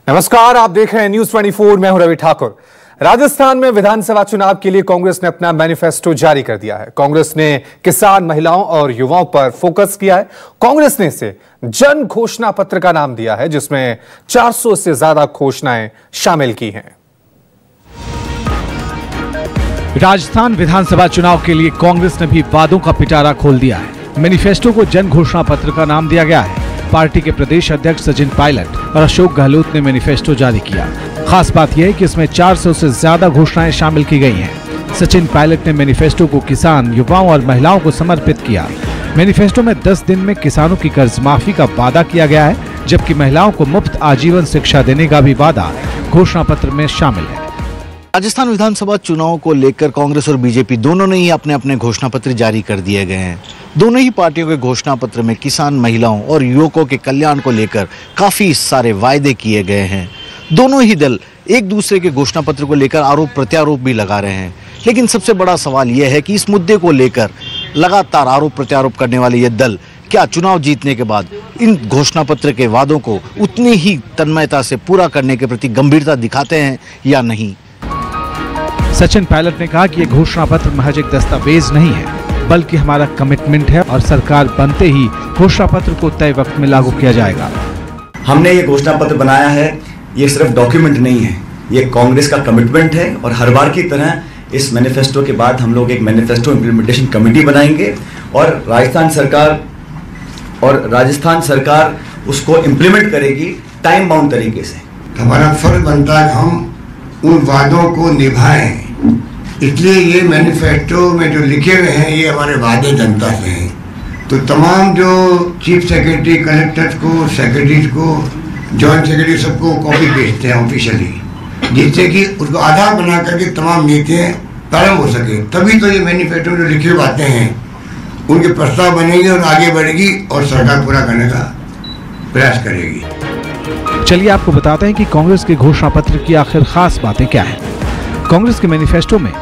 नमस्कार, आप देख रहे हैं न्यूज 24। मैं हूं रवि ठाकुर। राजस्थान में विधानसभा चुनाव के लिए कांग्रेस ने अपना मैनिफेस्टो जारी कर दिया है। कांग्रेस ने किसान, महिलाओं और युवाओं पर फोकस किया है। कांग्रेस ने इसे जन घोषणा पत्र का नाम दिया है, जिसमें 400 से ज्यादा घोषणाएं शामिल की हैं। राजस्थान विधानसभा चुनाव के लिए कांग्रेस ने भी वादों का पिटारा खोल दिया है। मैनिफेस्टो को जन घोषणा पत्र का नाम दिया गया है। पार्टी के प्रदेश अध्यक्ष सचिन पायलट और अशोक गहलोत ने मैनिफेस्टो जारी किया। खास बात यह है कि इसमें 400 से ज्यादा घोषणाएं शामिल की गई हैं। सचिन पायलट ने मैनिफेस्टो को किसान, युवाओं और महिलाओं को समर्पित किया। मैनिफेस्टो में 10 दिन में किसानों की कर्ज माफी का वादा किया गया है, जबकि महिलाओं को मुफ्त आजीवन शिक्षा देने का भी वादा घोषणा पत्र में शामिल है। राजस्थान विधानसभा चुनाव को लेकर कांग्रेस और बीजेपी दोनों ने ही अपने अपने घोषणा पत्र जारी कर दिए गए हैं। दोनों ही पार्टियों के घोषणा पत्र में किसान, महिलाओं और युवकों के कल्याण को लेकर काफी सारे वायदे किए गए हैं। दोनों ही दल एक दूसरे के घोषणा पत्र को लेकर आरोप प्रत्यारोप भी लगा रहे हैं। लेकिन सबसे बड़ा सवाल यह है कि इस मुद्दे को लेकर लगातार आरोप प्रत्यारोप करने वाले ये दल क्या चुनाव जीतने के बाद इन घोषणा पत्र के वादों को उतनी ही तन्मयता से पूरा करने के प्रति गंभीरता दिखाते हैं या नहीं। सचिन पायलट ने कहा कि ये घोषणा पत्र महज एक दस्तावेज नहीं है, बल्कि हमारा कमिटमेंट है और सरकार बनते ही घोषणा पत्र को तय वक्त में लागू किया जाएगा। हमने ये घोषणा पत्र बनाया है, ये सिर्फ डॉक्यूमेंट नहीं है, ये कांग्रेस का कमिटमेंट है। और हर बार की तरह इस मैनिफेस्टो के बाद हम लोग एक मैनिफेस्टो इम्प्लीमेंटेशन कमेटी बनाएंगे और राजस्थान सरकार उसको इम्प्लीमेंट करेगी टाइम बाउंड तरीके से। हमारा फर्ज बनता है हम उन वादों को निभाएं। इसलिए ये मैनिफेस्टो में जो लिखे हुए हैं ये हमारे वादे जनता से हैं। तो तमाम जो चीफ सेक्रेटरी, कलेक्टर्स को, सेक्रेटरीज को, जॉइंट सेक्रेटरी सबको कॉपी भेजते हैं ऑफिशियली, जिससे कि उसको आधार बना करके तमाम नीतियाँ प्रारंभ हो सके। तभी तो ये मैनिफेस्टो में जो लिखी हुई बातें हैं उनके प्रस्ताव बनेंगे और आगे बढ़ेगी और सरकार पूरा करने का प्रयास करेगी। चलिए आपको बताते हैं कि कांग्रेस के घोषणा पत्र की आखिर खास बातें क्या है। कांग्रेस के मैनिफेस्टो में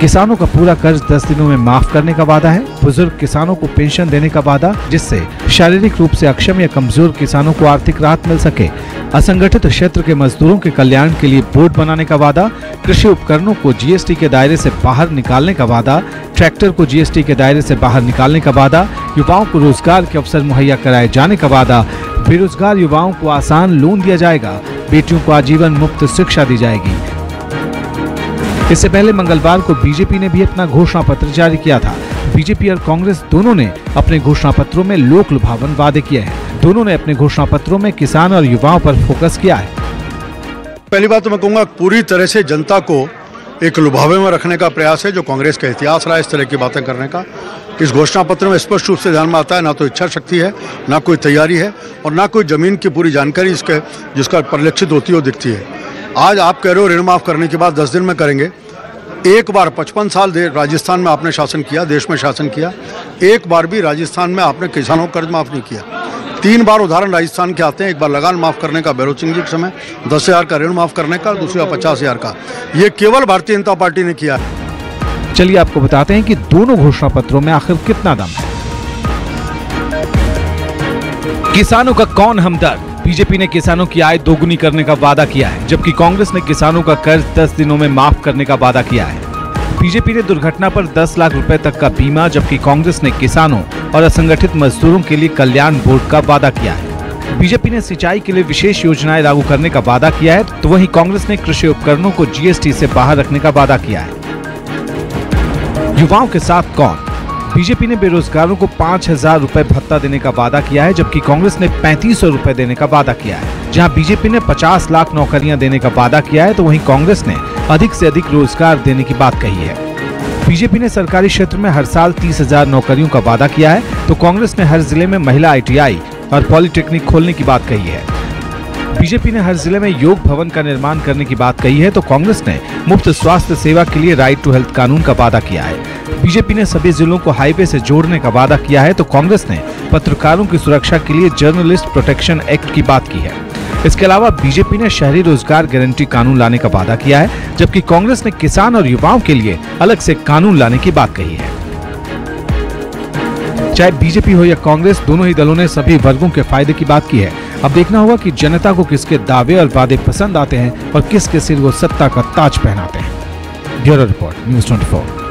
किसानों का पूरा कर्ज 10 दिनों में माफ करने का वादा है। बुजुर्ग किसानों को पेंशन देने का वादा, जिससे शारीरिक रूप से अक्षम या कमजोर किसानों को आर्थिक राहत मिल सके। असंगठित क्षेत्र के मजदूरों के कल्याण के लिए बोर्ड बनाने का वादा। कृषि उपकरणों को जीएसटी के दायरे से बाहर निकालने का वादा। ट्रैक्टर को जीएसटी के दायरे से बाहर निकालने का वादा। युवाओं को रोजगार के अवसर मुहैया कराए जाने का वादा। बेरोजगार युवाओं को आसान लोन दिया जाएगा। बेटियों को आजीवन मुफ्त शिक्षा दी जाएगी। इससे पहले मंगलवार को बीजेपी ने भी अपना घोषणा पत्र जारी किया था। बीजेपी और कांग्रेस दोनों ने अपने घोषणा पत्रों में लोक लुभावन वादे किए हैं। दोनों ने अपने घोषणा पत्रों में किसान और युवाओं पर फोकस किया है। पहली बात तो मैं कहूँगा, पूरी तरह से जनता को एक लुभावे में रखने का प्रयास है, जो कांग्रेस का इतिहास रहा है इस तरह की बातें करने का। इस घोषणा पत्र में स्पष्ट रूप से ध्यान में आता है, ना तो इच्छा शक्ति है, ना कोई तैयारी है और ना कोई जमीन की पूरी जानकारी इसके जिसका परिलक्षित होती है वो दिखती है। आज आप कह रहे हो ऋण माफ करने के बाद 10 दिन में करेंगे। एक बार 55 साल राजस्थान में आपने शासन किया, देश में शासन किया, एक बार भी राजस्थान में आपने किसानों को कर्ज माफ नहीं किया। 3 बार उदाहरण राजस्थान के आते हैं। एक बार लगान माफ करने का भैरव सिंह जी के समय 10,000 का ऋण माफ करने का, दूसरी बार 50,000 का। ये केवल भारतीय जनता पार्टी ने किया है। चलिए आपको बताते हैं कि दोनों घोषणा पत्रों में आखिर कितना दम है। किसानों का कौन हमदर्द। बीजेपी ने किसानों की आय दोगुनी करने का वादा किया है, जबकि कांग्रेस ने किसानों का कर्ज 10 दिनों में माफ करने का वादा किया है। बीजेपी ने दुर्घटना पर 10 लाख रुपए तक का बीमा, जबकि कांग्रेस ने किसानों और असंगठित मजदूरों के लिए कल्याण बोर्ड का वादा किया है। बीजेपी ने सिंचाई के लिए विशेष योजनाएं लागू करने का वादा किया है, तो वहीं कांग्रेस ने कृषि उपकरणों को जीएसटी से बाहर रखने का वादा किया है। युवाओं के साथ कौन। बीजेपी ने बेरोजगारों को 5,000 रुपए भत्ता देने का वादा किया है, जबकि कांग्रेस ने 3,500 रुपए देने का वादा किया है। जहां बीजेपी ने 50 लाख नौकरियां देने का वादा किया है, तो वहीं कांग्रेस ने अधिक से अधिक रोजगार देने की बात कही है। बीजेपी ने सरकारी क्षेत्र में हर साल 30,000 नौकरियों का वादा किया है, तो कांग्रेस ने हर जिले में महिला आईटीआई और पॉलिटेक्निक खोलने की बात कही है। बीजेपी ने हर जिले में योग भवन का निर्माण करने की बात कही है, तो कांग्रेस ने मुफ्त स्वास्थ्य सेवा के लिए राइट टू हेल्थ कानून का वादा किया है। बीजेपी ने सभी जिलों को हाईवे से जोड़ने का वादा किया है, तो कांग्रेस ने पत्रकारों की सुरक्षा के लिए जर्नलिस्ट प्रोटेक्शन एक्ट की बात की है। इसके अलावा बीजेपी ने शहरी रोजगार गारंटी कानून लाने का वादा किया है, जबकि कांग्रेस ने किसान और युवाओं के लिए अलग से कानून लाने की बात कही है। चाहे बीजेपी हो या कांग्रेस, दोनों ही दलों ने सभी वर्गों के फायदे की बात की है। अब देखना होगा कि जनता को किसके दावे और वादे पसंद आते हैं और किसके सिर वो सत्ता का ताज पहनाते हैं। Bureau report, news 24।